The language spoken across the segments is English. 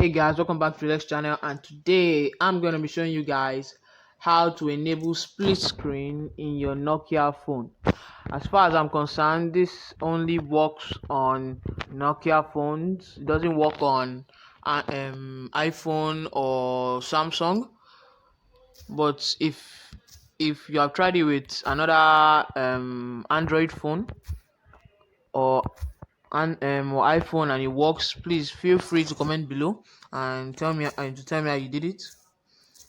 Hey guys, welcome back to the next channel, and today I'm going to be showing you guys how to enable split screen in your Nokia phone. As far as I'm concerned, this only works on Nokia phones. It doesn't work on iPhone or Samsung. But if you have tried it with another Android phone or or iPhone and it works, please feel free to comment below and tell me how you did it.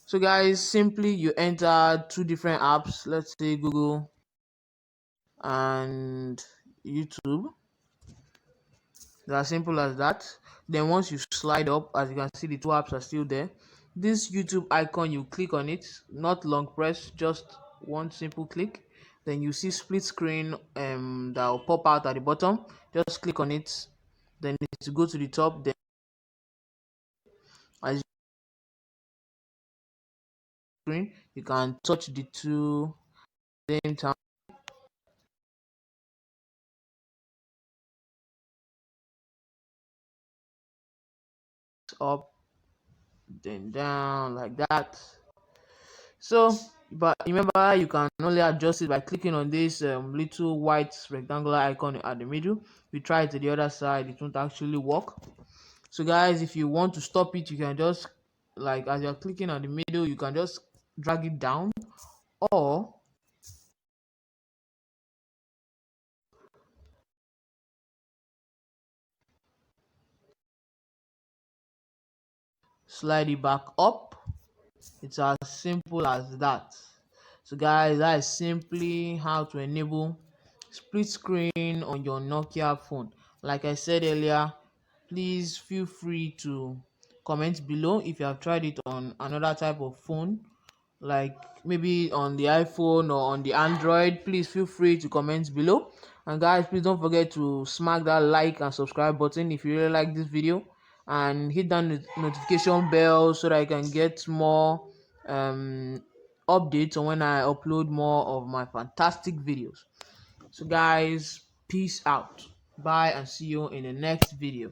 So guys, simply you enter two different apps, let's say Google and YouTube. It's as simple as that. Then once you slide up, as you can see, the two apps are still there. This YouTube icon, you click on it, not long press, just one simple click. Then you see split screen that will pop out at the bottom. Just click on it. Then it's go to the top. Then as screen, you can touch the two same time up, then down like that. So, but remember, you can only adjust it by clicking on this little white rectangular icon at the middle. If you try it to the other side, it won't actually work. So guys, if you want to stop it, you can just, like, as you're clicking on the middle, you can just drag it down or slide it back up. It's as simple as that. So guys, that is simply how to enable split screen on your Nokia phone. Like I said earlier, please feel free to comment below if you have tried it on another type of phone, like maybe on the iPhone or on the Android. Please feel free to comment below. And guys, please don't forget to smack that like and subscribe button if you really like this video, and hit that notification bell so that I can get more um updates on when I upload more of my fantastic videos. So guys, peace out, bye, and see you in the next video.